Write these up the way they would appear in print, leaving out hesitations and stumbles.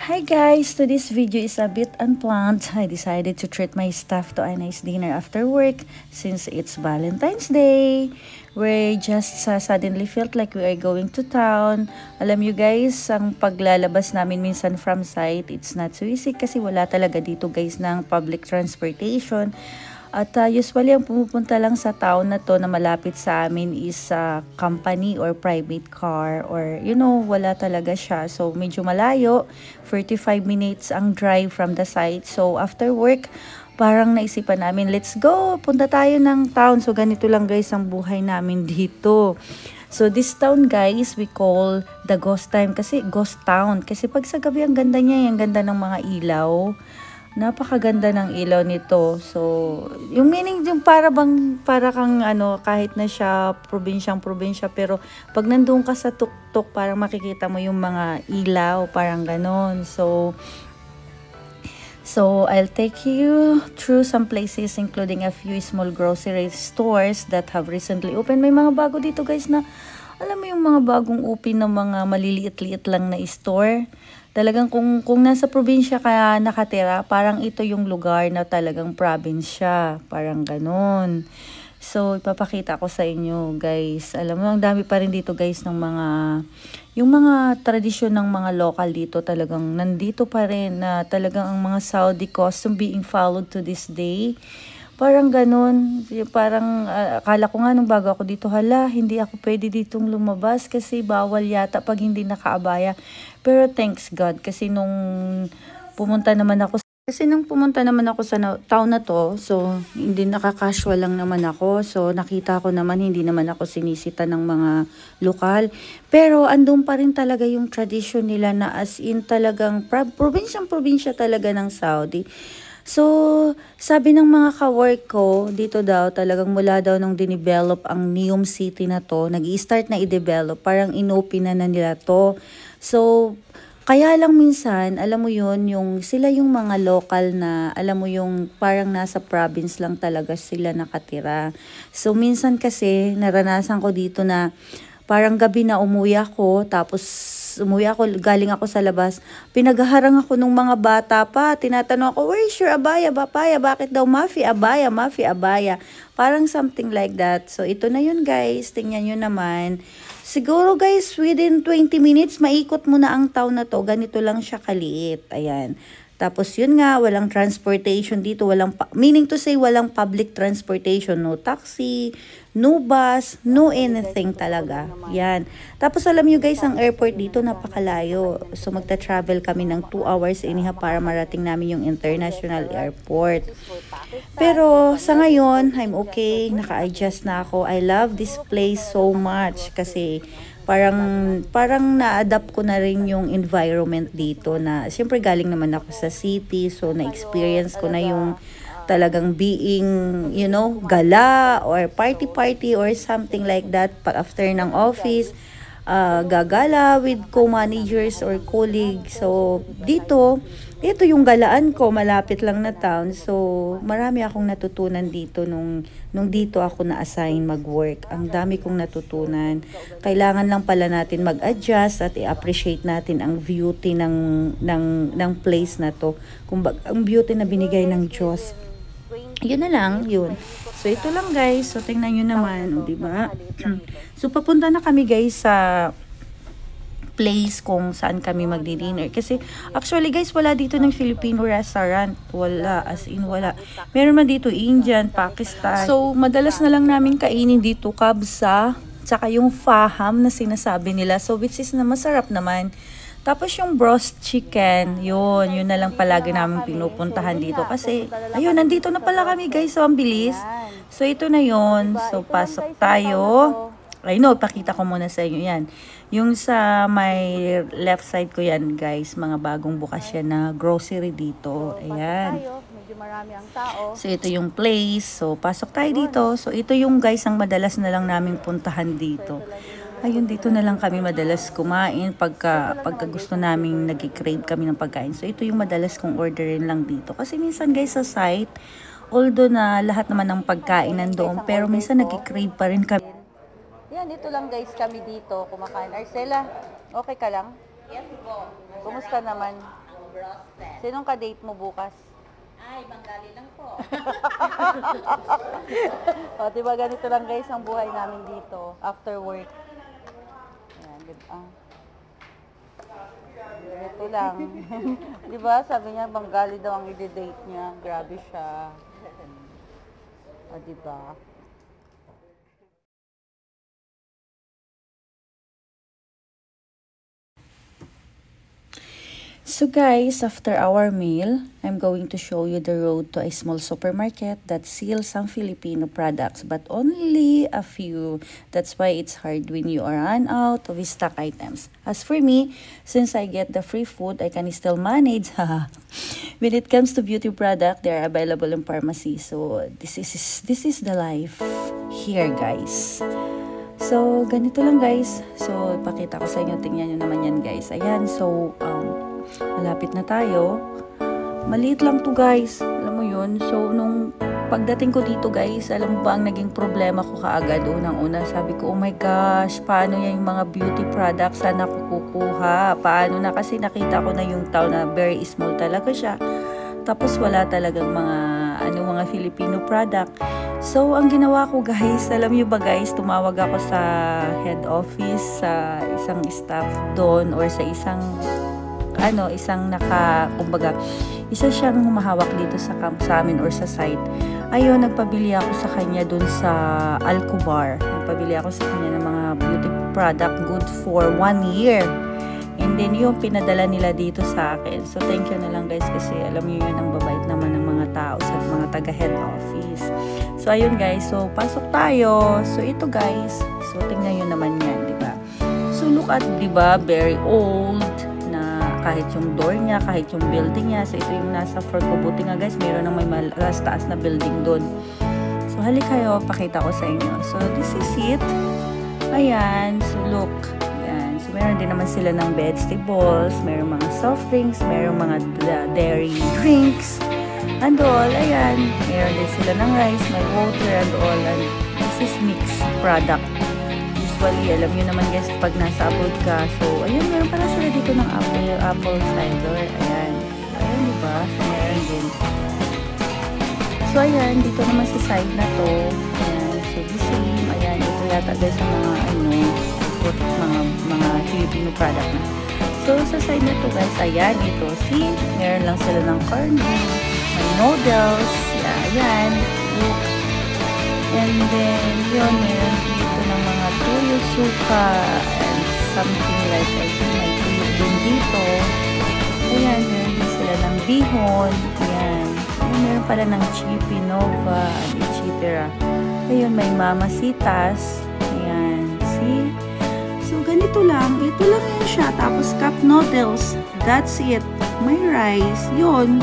Hi guys, today's video is a bit unplanned. I decided to treat my staff to a nice dinner after work since it's Valentine's Day. We just suddenly felt like we are going to town. Alam you guys, ang paglalabas namin minsan from site, it's not so easy kasi wala talaga dito guys ng public transportation. At usually ang pumupunta lang sa town na to na malapit sa amin is company or private car or wala talaga siya. So medyo malayo, 45 minutes ang drive from the site. So after work, parang naisipan namin, let's go, punta tayo ng town. So ganito lang guys ang buhay namin dito. So this town guys, we call the ghost time kasi ghost town. Kasi pag sa gabi ang ganda niya, ang ganda ng mga ilaw. Napakaganda ng ilaw nito. So, yung meaning yung para kang kahit na siya probinsya pero pag nandoon ka sa tuktok, parang makikita mo yung mga ilaw, parang ganon. So I'll take you through some places including a few small grocery stores that have recently opened. May mga bago dito guys na, alam mo yung mga bagong open ng mga maliliit-liit lang na store. Talagang kung nasa probinsya ka nakatira, parang ito yung lugar na talagang probinsya. Parang ganun. So, ipapakita ko sa inyo guys. Alam mo, ang dami pa rin dito guys ng yung mga tradisyon ng mga local dito talagang nandito pa rin na talagang ang mga Saudi costume being followed to this day. Parang ganun, parang akala ko nga nung bago ako dito, hindi ako pwede ditong lumabas kasi bawal yata pag hindi nakaabaya. Pero thanks God kasi nung pumunta naman ako sa town na to, so hindi nakakasual lang naman ako. So nakita ko naman hindi naman ako sinisita ng mga lokal. Pero andun pa rin talaga yung tradition nila na as in talagang probinsya talaga ng Saudi. So, sabi ng mga ka-work ko, dito daw talagang mula daw nung dinevelop ang Neom City na to, nag-i-start na i-develop, parang inopen na nila to. So, kaya lang minsan, alam mo yun, sila yung mga local na, alam mo yung parang nasa province lang talaga sila nakatira. So, minsan kasi, naranasan ko dito na parang gabi na umuwi ako, galing ako sa labas, pinaghaharang ako ng mga bata pa, tinatanong ako, where's your abaya, papaya, bakit daw mafi abaya, parang something like that. So ito na yun guys, tingnan nyo naman, siguro guys, within 20 minutes, maikot mo na ang town na to, ganito lang siya kaliit, ayan. Tapos yun nga, walang transportation dito, meaning to say, walang public transportation, no taxi, no bus, no anything talaga. Yan. Tapos alam nyo guys, ang airport dito napakalayo. So magta-travel kami ng 2 hours para marating namin yung international airport. Pero sa ngayon, I'm okay, naka-adjust na ako. I love this place so much kasi parang na-adapt ko na rin yung environment dito na siyempre galing naman ako sa city, so na-experience ko na yung talagang being, gala or party or something like that pag after ng office, gagala with co-managers or colleagues. So ito yung galaan ko, malapit lang na town. So marami akong natutunan dito nung dito ako na-assign mag-work. Ang dami kong natutunan. Kailangan lang pala natin mag-adjust at i-appreciate natin ang beauty ng place na to. Ang beauty na binigay ng Diyos. Yun na lang, yun. So, ito lang guys. So, tingnan nyo naman, diba? So, papunta na kami guys sa place kung saan kami magdi-dinner. Kasi, actually guys, wala dito ng Filipino restaurant. Wala, as in wala. Meron man dito Indian, Pakistan. So, madalas na lang namin kainin dito kabsa, tsaka yung faham na sinasabi nila. So, which is na masarap naman. Tapos yung broast chicken, yun na lang palagi namin pinupuntahan dito. Kasi, ayun, nandito na pala kami guys, so ang bilis. So, ito na yun. So, pasok tayo. I know, pakita ko muna sa inyo yan. Yung sa my left side ko yan guys, mga bagong bukas yan na grocery dito. Ayan. So, ito yung place. So, pasok tayo dito. So, ito yung guys, ang madalas na lang namin puntahan dito. Ayun, dito na lang kami madalas kumain pagka gusto naming nag-crave kami ng pagkain. So, ito yung madalas kong orderin lang dito. Kasi minsan guys sa site, although na lahat naman ng pagkain nandoon, pero minsan nag-crave pa rin kami. Yan, dito lang guys kami dito kumakain. Arcela, okay ka lang? Yes po. Kumusta naman? roasted. Sinong ka-date mo bukas? Ay, Bengali lang po. O, diba ganito lang guys ang buhay namin dito after work. Ayan, diba? Ganito lang. Diba? Sabi niya, Bengali daw ang i-date niya. Grabe siya. O, diba? So guys, after our meal, I'm going to show you the road to a small supermarket that sells some Filipino products, but only a few. That's why it's hard when you are run out of stock items. As for me, since I get the free food, I can still manage. When it comes to beauty product, they are available in pharmacy. So this is the life here, guys. So ganito lang guys. So ipakita ko sa inyo, tingnan nyo naman yan guys. Ayan, so malapit na tayo. Maliit lang to guys. Alam mo yun. So nung pagdating ko dito guys, alam mo ba ang naging problema ko kaagad? Unang-una sabi ko, oh my gosh, paano yung mga beauty products saan ako kukuha? Paano na? Kasi nakita ko na yung town na very small talaga siya. Tapos wala talagang mga Filipino product. So ang ginawa ko guys, alam niyo ba guys, tumawag ako sa head office, sa isang staff doon or sa isang kumbaga, isa siyang humahawak dito sa amin or sa site. Ayun, nagpabili ako sa kanya dun sa Alcobar. Nagpabili ako sa kanya ng mga beauty product good for 1 year. And then yung pinadala nila dito sa akin. So thank you na lang guys kasi alam niyo yun ang babait naman ng mga tao sa mga taga head office. So ayun guys, so pasok tayo. So ito guys, so tingnan niyo naman yan, di ba? So look at, di ba, very old. Kahit yung door niya, kahit yung building niya. So, ito yung nasa floor ko. Buti nga guys, mayroon ng may taas na building doon. So, halik kayo, pakita ko sa inyo. So, this is it. Ayan. So, look. Ayan. So, meron din naman sila ng vegetables, meron mga soft drinks, meron mga dairy drinks, and all. Ayan. Meron din sila ng rice, may water, and all. And this is mixed product. Usually, alam nyo naman guys, pag nasa abroad ka, so, ayun, meron pala sila dito ng apple cider, ayan, ayan, diba? So, meron din. So, ayan, dito naman sa side na to, ayan, so, the same, ayan, ito yata guys, sa mga Filipino product na. So, sa side na to guys, ayan, ito, see, meron lang sila ng corn beef, may noodles, ayan, look, and then, yun, meron dito ng mga tuyo, suka, and something like, I think may tuyo din dito. Ayan, meron din sila ng bihon. Ayan. Meron pala ng chippy, nova, etc. Ayun, may mamasitas. Ayan, see? So, ganito lang. Ito lang yun siya. Tapos, cup noodles. That's it. May rice. Yun.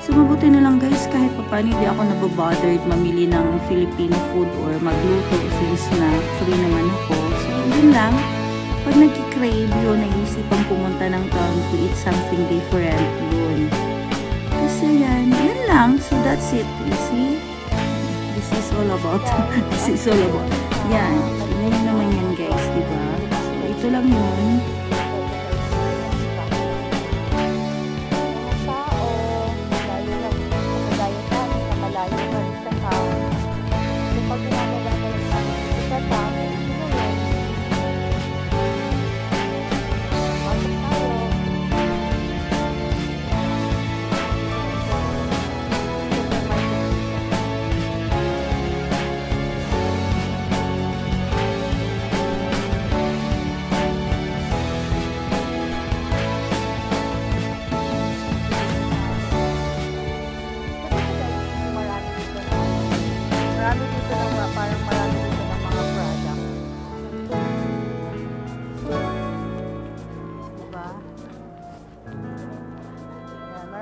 So, mabuti na lang guys, kahit pa paano hindi ako nababothered mamili ng Filipino food or magluto since na free naman ako. So, yun lang. Pag nag-crave yun, naisipang pumunta ng town to eat something different yun. Kasi yan lang. So, that's it. You see? This is all about. This is all about. Yan. Tingnan naman yan guys, diba? So, ito lang yun.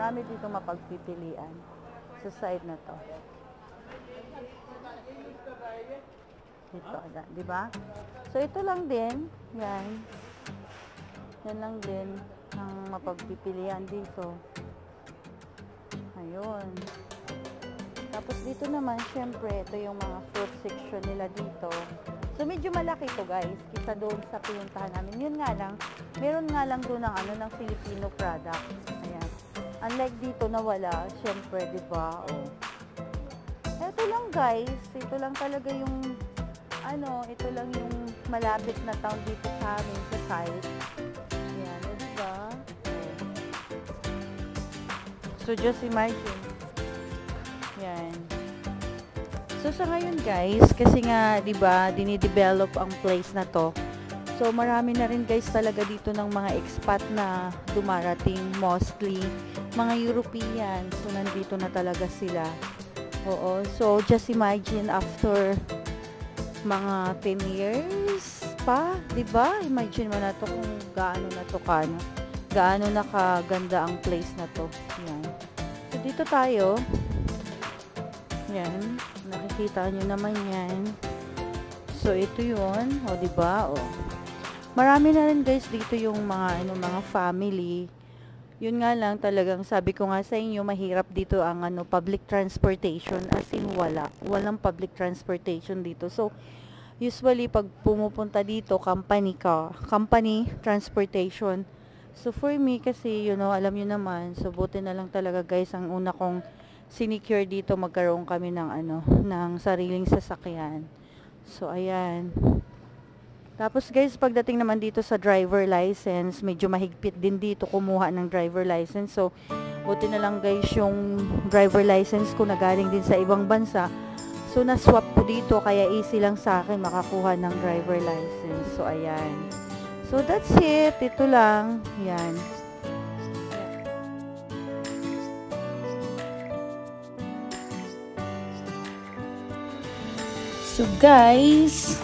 Marami dito mapagpipilian sa side na to. Ito, di ba? So, ito lang din. Yan. Yan lang din ang mapagpipilian dito. Ayun. Tapos dito naman, syempre, ito yung mga fruit section nila dito. So, medyo malaki to guys, kisa doon sa pinuntahan namin. Yun nga lang, meron nga lang doon ng Filipino product. Ayan. Unlike dito na wala, syempre, di ba? Oh. Ito lang guys, ito lang talaga yung ito lang yung malapit na town dito sa amin sa site. Yan, di ba? So just imagine. Yan. So sa ngayon guys, kasi nga 'di ba, dinidevelop ang place na 'to. So marami na rin guys talaga dito ng mga expat na dumarating, mostly mga European. So nandito na talaga sila. Oo, so just imagine after mga 10 years pa, 'di ba? Imagine mo na 'to kung gaano na kaganda ang place na 'to. Yan. So dito tayo. Yan, nakikita nyo naman yan. So ito 'yun, o 'di ba? O. Marami na rin guys dito yung mga family. Yun nga lang talagang sabi ko nga sa inyo, mahirap dito ang public transportation, as in walang public transportation dito. So usually pag pumupunta dito, company transportation. So for me kasi alam niyo naman, so buti na lang talaga guys, ang una kong sinecure dito, magkaroon kami ng sariling sasakyan. So ayan. Tapos guys, pagdating naman dito sa driver license, medyo mahigpit din dito kumuha ng driver license. So, buti na lang guys, yung driver license ko na galing din sa ibang bansa. So, na-swap ko dito, kaya easy lang sa akin makakuha ng driver license. So, ayan. So, that's it. Ito lang. Yan. So, guys,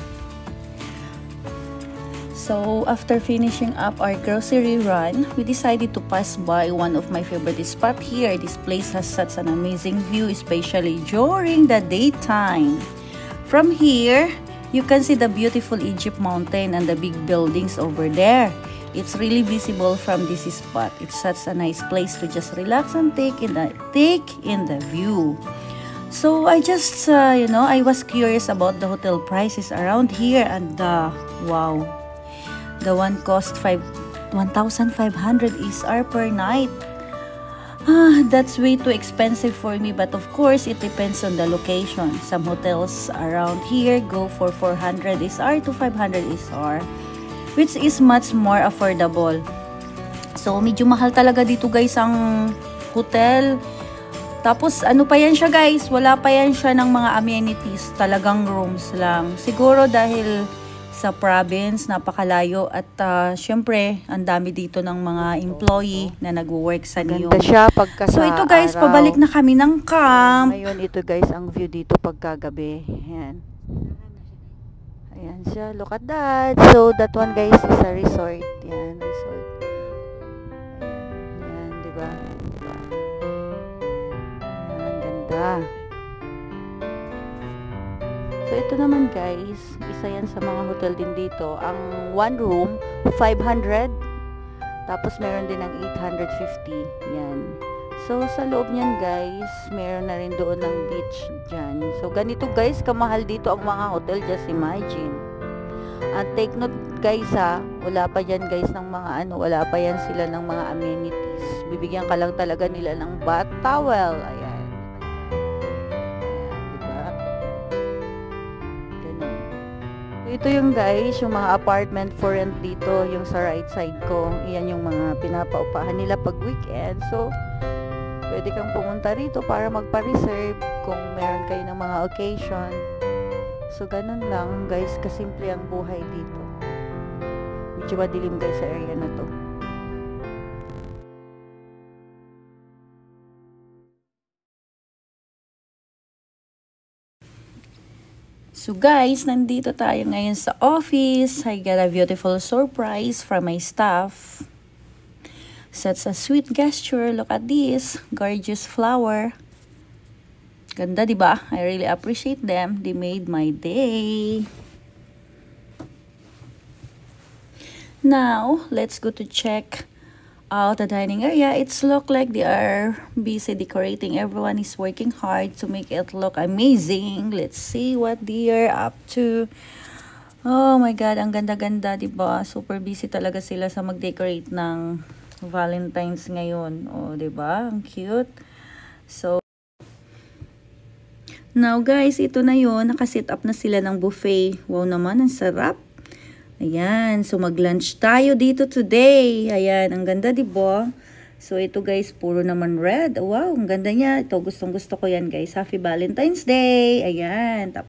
so, after finishing up our grocery run, we decided to pass by one of my favorite spots here. This place has such an amazing view, especially during the daytime. From here, you can see the beautiful Egypt mountain and the big buildings over there. It's really visible from this spot. It's such a nice place to just relax and take in the view. So, I just, I was curious about the hotel prices around here, and wow. The one cost 1,500 SR per night. That's way too expensive for me, but of course, it depends on the location. Some hotels around here go for 400 SR to 500 SR, which is much more affordable. So, medyo mahal talaga dito guys ang hotel. Tapos, pa yan siya guys? Wala pa yan siya ng mga amenities. Talagang rooms lang. Siguro dahil sa province, napakalayo, at syempre, ang dami dito ng mga employee na nagwo-work sa Niyong. Ganda siya pagka So ito guys, araw. pabalik na kami ng camp. Ngayon, ito guys, ang view dito pagkagabi. Ayan. Ayan siya. Look at that. So, that one guys is a resort. Ayan, resort. Ayan, ayan, diba? Ayan, ganda. So, ito naman guys, isa yan sa mga hotel din dito. Ang one room, 500. Tapos, meron din ng 850. Yan. So, sa loob niyan guys, meron na rin doon ng beach dyan. So, ganito guys, kamahal dito ang mga hotel. Just imagine. At take note guys wala pa yan guys ng mga wala pa yan sila ng mga amenities. Bibigyan ka lang talaga nila ng bath towel. Ayan. Ito yung guys, yung mga apartment for rent dito, yung sa right side ko. Iyan yung mga pinapaupahan nila pag weekend. So, pwede kang pumunta rito para magpa-reserve kung meron kayo ng mga occasion. So, ganun lang guys, kasimple ang buhay dito. Medyo madilim guys sa area na to. So guys, nandito tayo ngayon sa office. I got a beautiful surprise from my staff. Such a sweet gesture. Look at this. Gorgeous flower. Ganda, diba? I really appreciate them. They made my day. Now, let's go to check out the dining area. It's look like they are busy decorating. Everyone is working hard to make it look amazing. Let's see what they are up to. Oh my God, ang ganda-ganda, diba? Super busy talaga sila sa mag-decorate ng Valentine's ngayon. O, diba? Ang cute. So, now guys, ito na yon. Nakaset up na sila ng buffet. Wow naman, ang sarap. Ayan. So, mag-lunch tayo dito today. Ayan. Ang ganda, diba? So, ito guys, puro naman red. Wow, ang ganda niya. Ito, gustong gusto ko yan guys. Happy Valentine's Day. Ayan. Tapos,